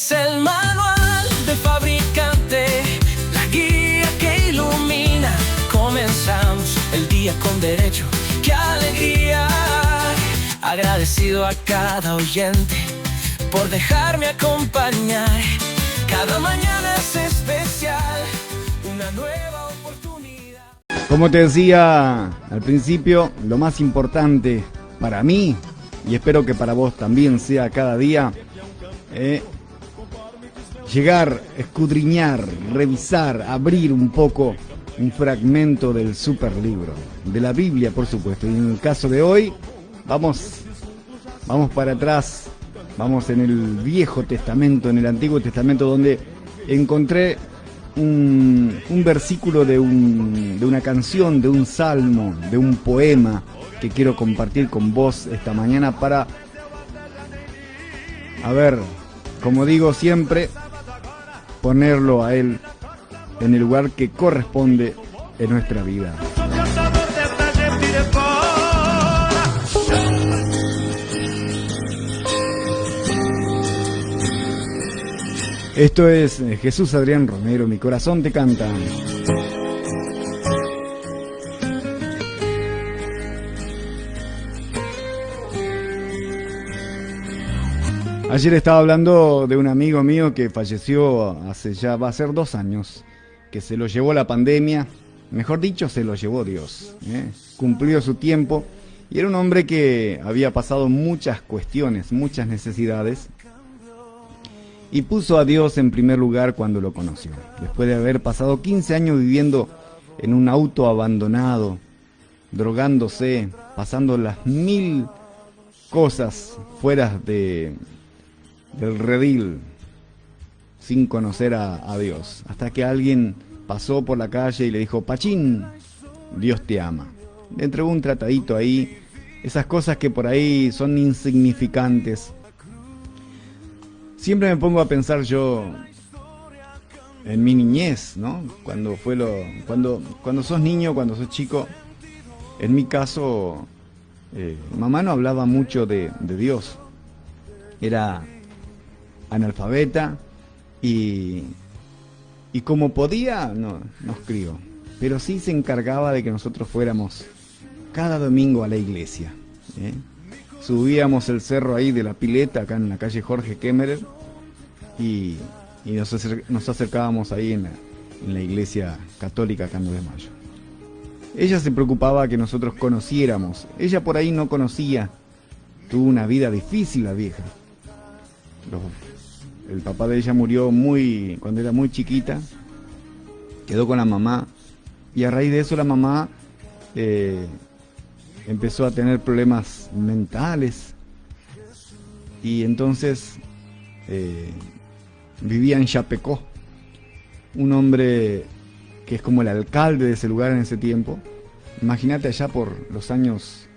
Es el manual del fabricante, la guía que ilumina. Comenzamos el día con derecho, ¡qué alegría! Agradecido a cada oyente por dejarme acompañar. Cada mañana es especial, una nueva oportunidad. Como te decía al principio, lo más importante para mí, y espero que para vos también sea cada día, llegar, escudriñar, revisar, abrir un poco un fragmento del superlibro, de la Biblia, por supuesto. Y en el caso de hoy, vamos para atrás, vamos en el Viejo Testamento, en el Antiguo Testamento, donde encontré un versículo de una canción, de un salmo, de un poema que quiero compartir con vos esta mañana para, a ver, como digo siempre, ponerlo a él en el lugar que corresponde en nuestra vida. Esto es Jesús Adrián Romero, Mi Corazón Te Canta. Ayer estaba hablando de un amigo mío que falleció hace ya, va a ser 2 años, que se lo llevó la pandemia, mejor dicho, se lo llevó Dios, cumplió su tiempo, y era un hombre que había pasado muchas cuestiones, muchas necesidades, y puso a Dios en primer lugar cuando lo conoció. Después de haber pasado 15 años viviendo en un auto abandonado, drogándose, pasando las 1000 cosas fuera del redil, sin conocer a Dios, hasta que alguien pasó por la calle y le dijo: Pachín, Dios te ama. Le entregó un tratadito ahí, esas cosas que por ahí son insignificantes. Siempre me pongo a pensar yo en mi niñez, ¿no? Cuando sos niño, cuando sos chico. En mi caso, mamá no hablaba mucho de Dios. Era analfabeta y como podía nos crió. Pero sí se encargaba de que nosotros fuéramos cada domingo a la iglesia. Subíamos el cerro ahí de la Pileta, acá en la calle Jorge Kemmerer, y nos acercábamos ahí en la iglesia católica acá en 9 de Mayo. Ella se preocupaba que nosotros conociéramos. Ella por ahí no conocía. Tuvo una vida difícil la vieja. El papá de ella murió cuando era muy chiquita. Quedó con la mamá. Y a raíz de eso la mamá empezó a tener problemas mentales. Y entonces vivía en Chapecó. Un hombre que es como el alcalde de ese lugar en ese tiempo. Imagínate, allá por los años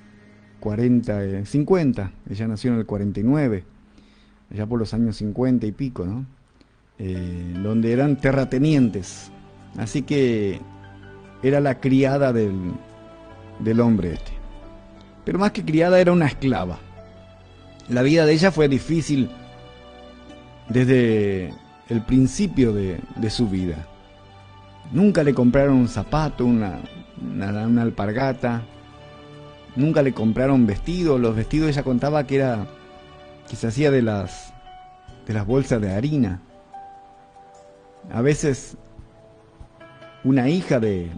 40, 50. Ella nació en el 49. Allá por los años 50 y pico, ¿no? Donde eran terratenientes. Así que era la criada del hombre este. Pero más que criada, era una esclava. La vida de ella fue difícil desde el principio de su vida. Nunca le compraron un zapato, una alpargata. Nunca le compraron vestido. Los vestidos ella contaba que se hacía de las bolsas de harina. A veces una hija de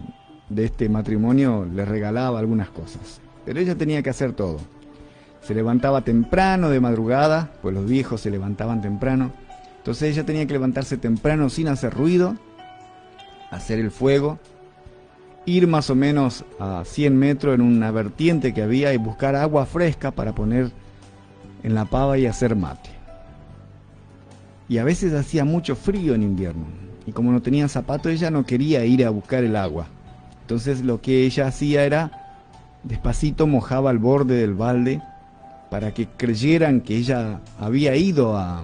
este matrimonio le regalaba algunas cosas, pero ella tenía que hacer todo. Se levantaba temprano de madrugada, pues los viejos se levantaban temprano. Entonces ella tenía que levantarse temprano sin hacer ruido, hacer el fuego, ir más o menos a 100 metros en una vertiente que había y buscar agua fresca para poner en la pava y hacer mate. Y a veces hacía mucho frío en invierno, y como no tenía zapato, ella no quería ir a buscar el agua. Entonces lo que ella hacía era, despacito mojaba el borde del balde para que creyeran que ella había ido a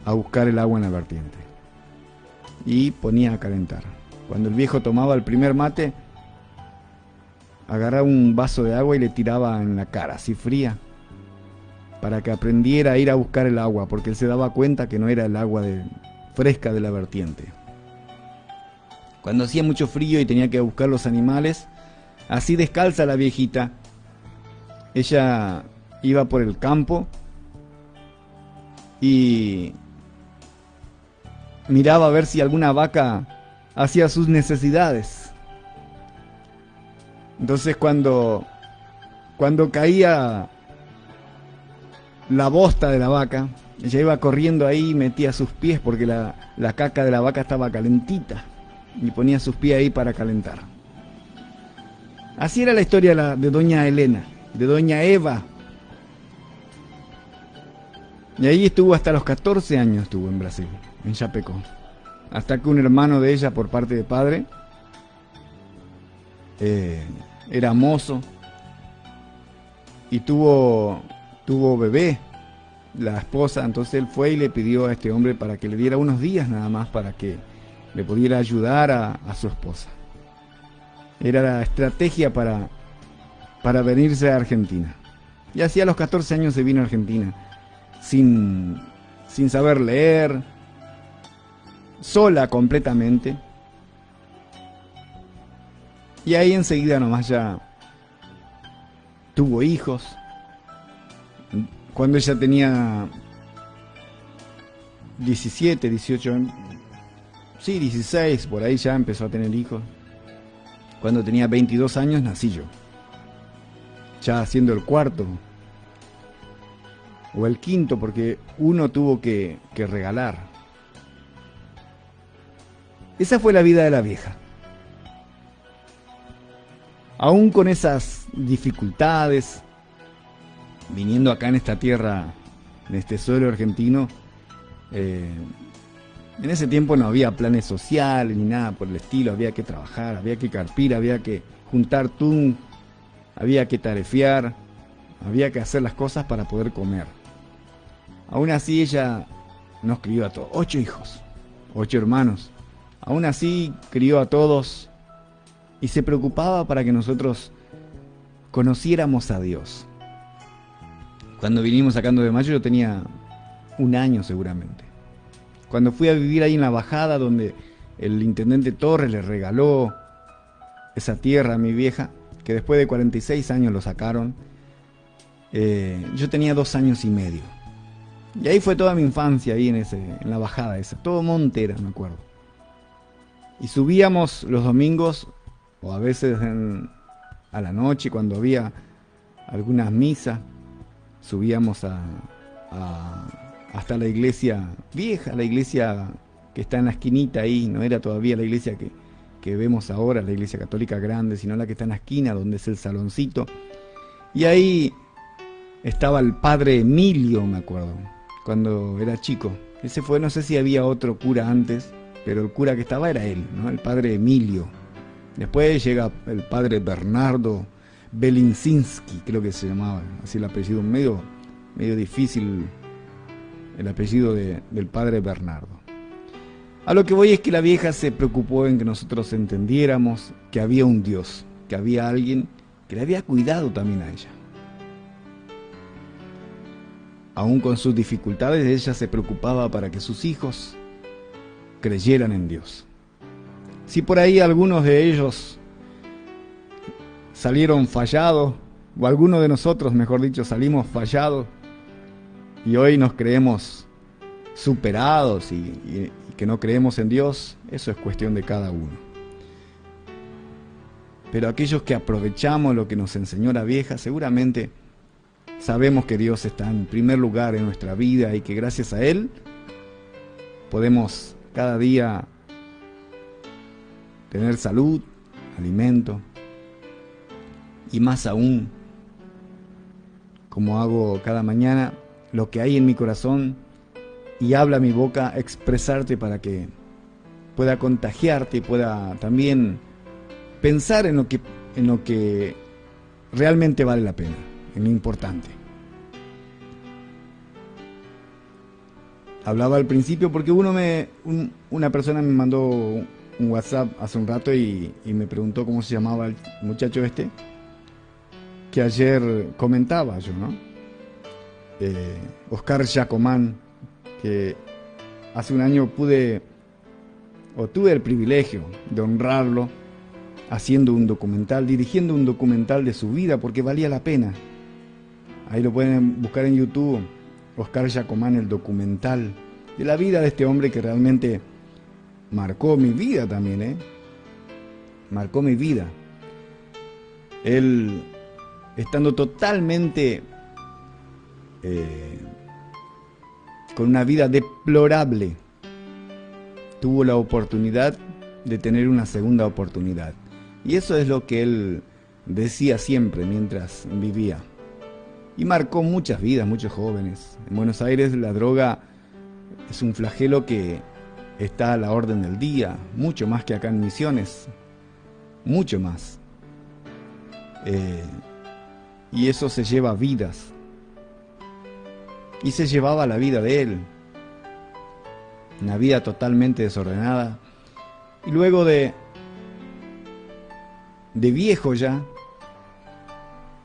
buscar el agua en la vertiente, y ponía a calentar. Cuando el viejo tomaba el primer mate, agarraba un vaso de agua y le tiraba en la cara, así fría. para que aprendiera a ir a buscar el agua, porque él se daba cuenta que no era el agua fresca de la vertiente. Cuando hacía mucho frío y tenía que buscar los animales, así descalza la viejita, ella iba por el campo y miraba a ver si alguna vaca hacía sus necesidades. Entonces cuando caía la bosta de la vaca, ella iba corriendo ahí y metía sus pies porque la caca de la vaca estaba calentita y ponía sus pies ahí para calentar. Así era la historia de doña Elena, de doña Eva. Y ahí estuvo hasta los 14 años, estuvo en Brasil, en Chapecó. Hasta que un hermano de ella, por parte de padre, era mozo y tuvo bebé, la esposa. Entonces él fue y le pidió a este hombre para que le diera unos días nada más para que le pudiera ayudar a su esposa. Era la estrategia para venirse a Argentina. Y así a los 14 años se vino a Argentina, sin saber leer, sola completamente. Y ahí enseguida nomás ya tuvo hijos. Cuando ella tenía 17, 18, sí, 16, por ahí ya empezó a tener hijos. Cuando tenía 22 años nací yo, ya siendo el cuarto o el quinto, porque uno tuvo que regalar. Esa fue la vida de la vieja. Aún con esas dificultades, viniendo acá en esta tierra, en este suelo argentino, en ese tiempo no había planes sociales ni nada por el estilo. Había que trabajar, había que carpir, había que juntar tun, había que tarefear, había que hacer las cosas para poder comer. Aún así ella nos crió a todos, 8 hijos, 8 hermanos. Aún así crió a todos y se preocupaba para que nosotros conociéramos a Dios. Cuando vinimos sacando de Mayo yo tenía 1 año seguramente. Cuando fui a vivir ahí en la bajada donde el intendente Torres le regaló esa tierra a mi vieja, que después de 46 años lo sacaron, yo tenía 2 años y medio. Y ahí fue toda mi infancia, ahí en la bajada esa, todo monte era, me acuerdo. Y subíamos los domingos, o a veces a la noche cuando había algunas misas, subíamos hasta la iglesia vieja, la iglesia que está en la esquinita ahí. No era todavía la iglesia que vemos ahora, la iglesia católica grande, sino la que está en la esquina, donde es el saloncito. Y ahí estaba el padre Emilio, me acuerdo, cuando era chico. Ese fue, no sé si había otro cura antes, pero el cura que estaba era él, ¿no? El padre Emilio. Después llega el padre Bernardo Belinsinski, creo que se llamaba, así el apellido, medio difícil el apellido del padre Bernardo. A lo que voy es que la vieja se preocupó en que nosotros entendiéramos que había un Dios, que había alguien que le había cuidado también a ella. Aún con sus dificultades, ella se preocupaba para que sus hijos creyeran en Dios. Si por ahí algunos de ellos salieron fallados, o algunos de nosotros, mejor dicho, salimos fallados, y hoy nos creemos superados y que no creemos en Dios, eso es cuestión de cada uno. Pero aquellos que aprovechamos lo que nos enseñó la vieja, seguramente sabemos que Dios está en primer lugar en nuestra vida y que gracias a Él podemos cada día tener salud, alimento y más aún, como hago cada mañana, lo que hay en mi corazón y habla mi boca, expresarte para que pueda contagiarte y pueda también pensar en lo que realmente vale la pena, en lo importante. Hablaba al principio porque una persona me mandó un WhatsApp hace un rato y me preguntó cómo se llamaba el muchacho que ayer comentaba yo, ¿no? Oscar Giacomán, que hace un año tuve el privilegio de honrarlo haciendo un documental, dirigiendo un documental de su vida, porque valía la pena. Ahí lo pueden buscar en YouTube, Oscar Giacomán, el documental de la vida de este hombre que realmente marcó mi vida también, marcó mi vida. Él, estando totalmente con una vida deplorable, tuvo la oportunidad de tener una segunda oportunidad. Y eso es lo que él decía siempre mientras vivía. Y marcó muchas vidas, muchos jóvenes. En Buenos Aires la droga es un flagelo que está a la orden del día, mucho más que acá en Misiones, mucho más. Y eso se lleva vidas. Y se llevaba la vida de él. Una vida totalmente desordenada. Y luego de viejo ya,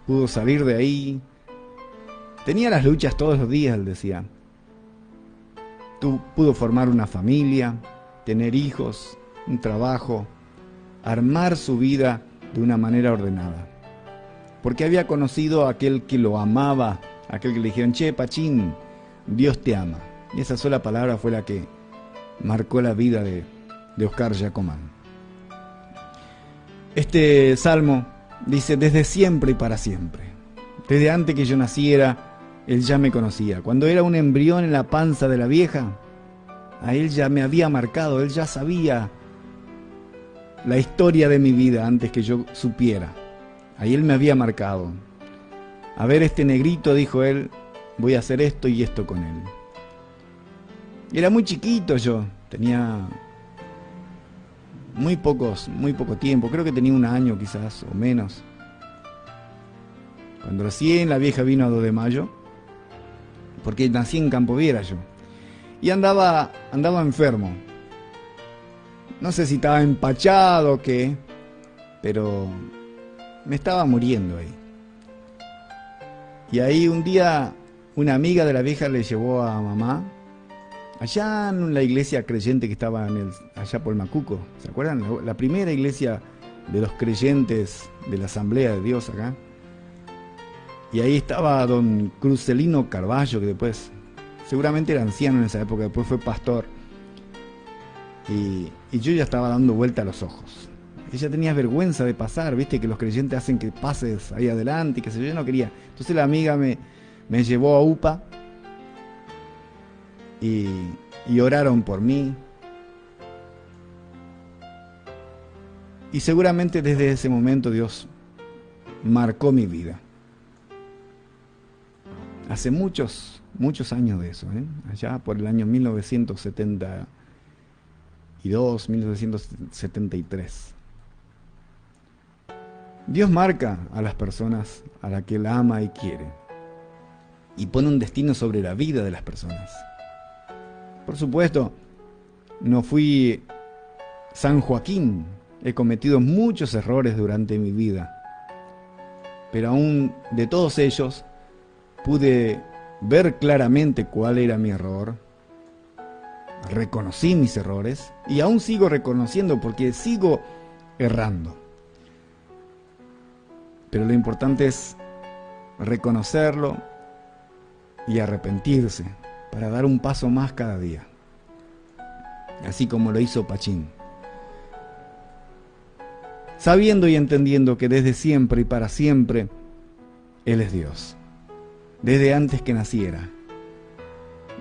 pudo salir de ahí. Tenía las luchas todos los días, él decía. Pudo formar una familia, tener hijos, un trabajo, armar su vida de una manera ordenada. Porque había conocido a aquel que lo amaba, aquel que le dijeron: che, Pachín, Dios te ama. Y esa sola palabra fue la que marcó la vida de Oscar Giacomán. Este salmo dice: desde siempre y para siempre. Desde antes que yo naciera, Él ya me conocía. Cuando era un embrión en la panza de la vieja, a Él ya me había marcado. Él ya sabía la historia de mi vida antes que yo supiera. Ahí Él me había marcado. A ver, este negrito, dijo Él, voy a hacer esto y esto con él. Y era muy chiquito yo, tenía muy poco tiempo, creo que tenía un año quizás o menos. Cuando recién la vieja vino a 2 de mayo, porque nací en Campo Viera yo, y andaba enfermo. No sé si estaba empachado o qué, pero me estaba muriendo ahí. Y ahí un día una amiga de la vieja le llevó a mamá allá en la iglesia creyente que estaba allá por Macuco. ¿Se acuerdan? La primera iglesia de los creyentes de la Asamblea de Dios acá. Y ahí estaba don Crucelino Carballo, que después seguramente era anciano en esa época, después fue pastor. Y yo ya estaba dando vuelta a los ojos. Ella tenía vergüenza de pasar, viste que los creyentes hacen que pases ahí adelante y que yo no quería. Entonces la amiga me llevó a UPA y oraron por mí. Y seguramente desde ese momento Dios marcó mi vida. Hace muchos años de eso, allá por el año 1972, 1973. Dios marca a las personas a las que Él ama y quiere, y pone un destino sobre la vida de las personas. Por supuesto, no fui San Joaquín, he cometido muchos errores durante mi vida, pero aún de todos ellos pude ver claramente cuál era mi error, reconocí mis errores y aún sigo reconociendo porque sigo errando. Pero lo importante es reconocerlo y arrepentirse para dar un paso más cada día, así como lo hizo Pachín, sabiendo y entendiendo que desde siempre y para siempre Él es Dios, desde antes que naciera,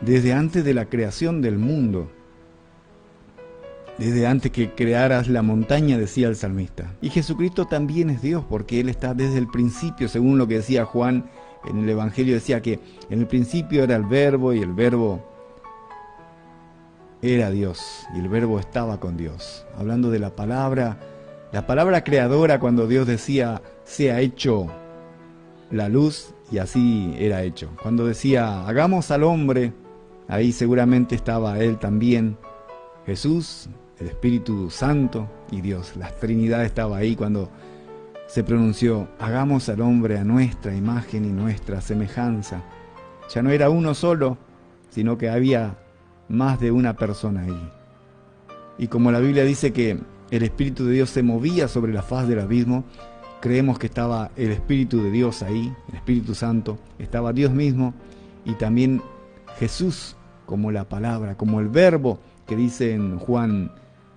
desde antes de la creación del mundo, desde antes que crearas la montaña, decía el salmista. Y Jesucristo también es Dios, porque Él está desde el principio, según lo que decía Juan en el Evangelio, decía que en el principio era el Verbo, y el Verbo era Dios, y el Verbo estaba con Dios. Hablando de la palabra creadora, cuando Dios decía, sea hecho la luz, y así era hecho. Cuando decía, hagamos al hombre, ahí seguramente estaba Él también, Jesús, el Espíritu Santo y Dios. La Trinidad estaba ahí cuando se pronunció, hagamos al hombre a nuestra imagen y nuestra semejanza. Ya no era uno solo, sino que había más de una persona ahí. Y como la Biblia dice que el Espíritu de Dios se movía sobre la faz del abismo, creemos que estaba el Espíritu de Dios ahí, el Espíritu Santo, estaba Dios mismo y también Jesús como la palabra, como el verbo que dice en Juan,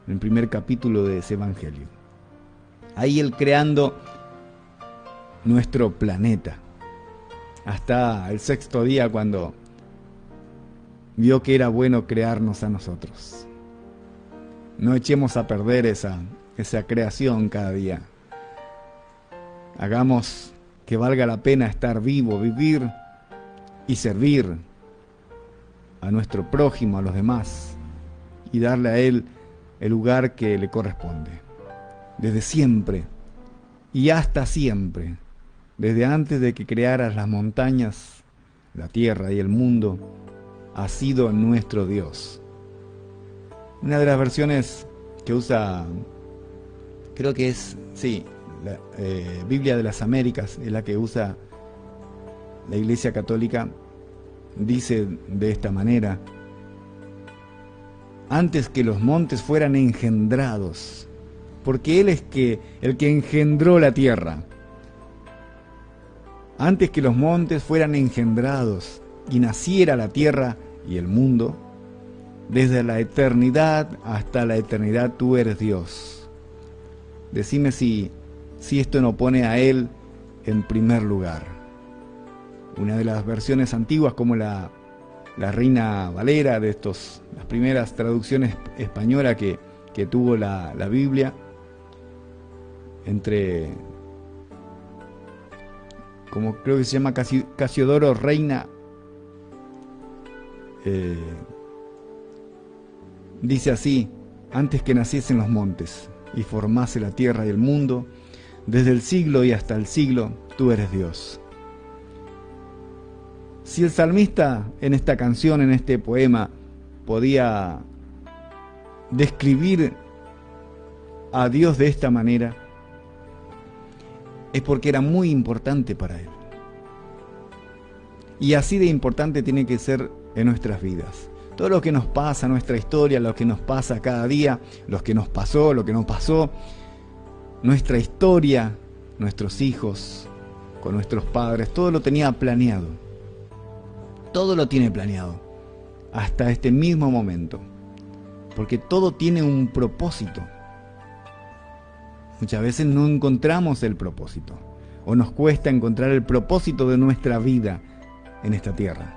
en el primer capítulo de ese evangelio. Ahí Él creando nuestro planeta. Hasta el sexto día cuando vio que era bueno crearnos a nosotros. No echemos a perder esa creación cada día. Hagamos que valga la pena estar vivo, vivir y servir a nuestro prójimo, a los demás, y darle a Él el lugar que le corresponde. Desde siempre y hasta siempre, desde antes de que crearas las montañas, la tierra y el mundo, ha sido nuestro Dios. Una de las versiones que usa, creo que es, sí, la Biblia de las Américas, es la que usa la Iglesia Católica, dice de esta manera: antes que los montes fueran engendrados, porque Él es el que engendró la tierra. Antes que los montes fueran engendrados y naciera la tierra y el mundo, desde la eternidad hasta la eternidad tú eres Dios. Decime si esto no pone a Él en primer lugar. Una de las versiones antiguas, como la Reina Valera, las primeras traducciones españolas que tuvo la Biblia, entre, como creo que se llama Casiodoro Reina, dice así: antes que naciesen los montes y formase la tierra y el mundo, desde el siglo y hasta el siglo, tú eres Dios. Si el salmista en esta canción, en este poema, podía describir a Dios de esta manera, es porque era muy importante para él. Y así de importante tiene que ser en nuestras vidas. Todo lo que nos pasa, nuestra historia, lo que nos pasa cada día, lo que nos pasó, lo que no pasó, nuestra historia, nuestros hijos, con nuestros padres, todo lo tenía planeado. Todo lo tiene planeado, hasta este mismo momento, porque todo tiene un propósito. Muchas veces no encontramos el propósito, o nos cuesta encontrar el propósito de nuestra vida en esta tierra.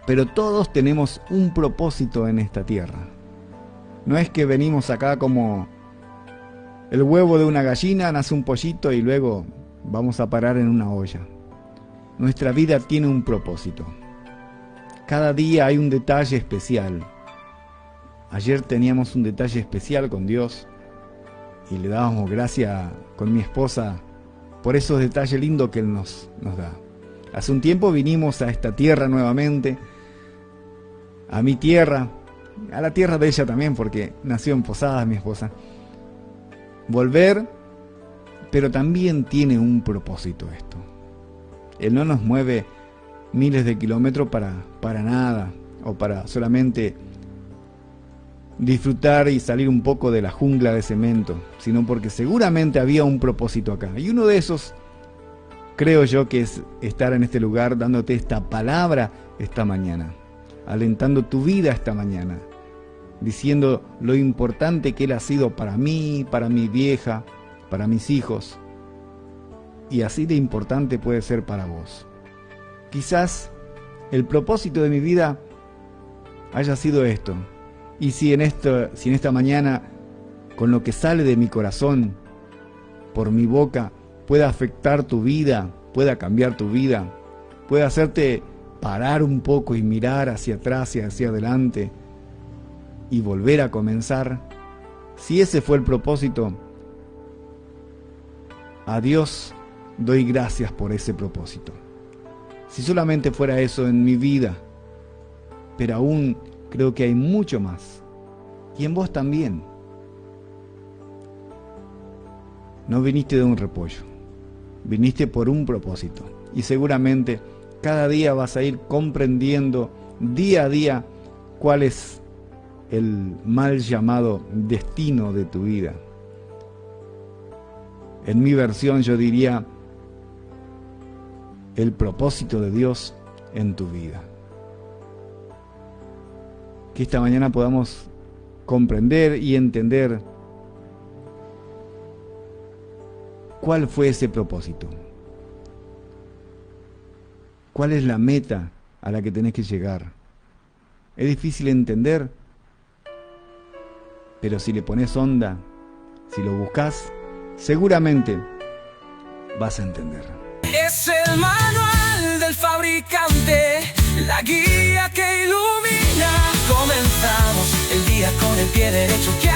Pero todos tenemos un propósito en esta tierra. No es que venimos acá como el huevo de una gallina, nace un pollito y luego vamos a parar en una olla. Nuestra vida tiene un propósito. Cada día hay un detalle especial. Ayer teníamos un detalle especial con Dios y le dábamos gracias con mi esposa por esos detalles lindos que Él nos da. Hace un tiempo vinimos a esta tierra nuevamente, a mi tierra, a la tierra de ella también, porque nació en Posadas mi esposa. Volver, pero también tiene un propósito esto. Él no nos mueve miles de kilómetros para nada, o para solamente disfrutar y salir un poco de la jungla de cemento, sino porque seguramente había un propósito acá. Y uno de esos, creo yo, que es estar en este lugar dándote esta palabra esta mañana, alentando tu vida esta mañana, diciendo lo importante que Él ha sido para mí, para mi vieja, para mis hijos, y así de importante puede ser para vos. Quizás el propósito de mi vida haya sido esto, y si en esta mañana, con lo que sale de mi corazón, por mi boca, pueda afectar tu vida, pueda cambiar tu vida, pueda hacerte parar un poco y mirar hacia atrás y hacia adelante y volver a comenzar, si ese fue el propósito, a Dios doy gracias por ese propósito. Si solamente fuera eso en mi vida, pero aún creo que hay mucho más, y en vos también. No viniste de un repollo, viniste por un propósito, y seguramente Cada día vas a ir comprendiendo día a día cuál es el mal llamado destino de tu vida. En mi versión yo diría el propósito de Dios en tu vida. Que esta mañana podamos comprender y entender cuál fue ese propósito. ¿Cuál es la meta a la que tenés que llegar? Es difícil entender, pero si le pones onda, si lo buscas, seguramente vas a entender. Es el manual del fabricante, la guía que ilumina. Comenzamos el día con el pie derecho, que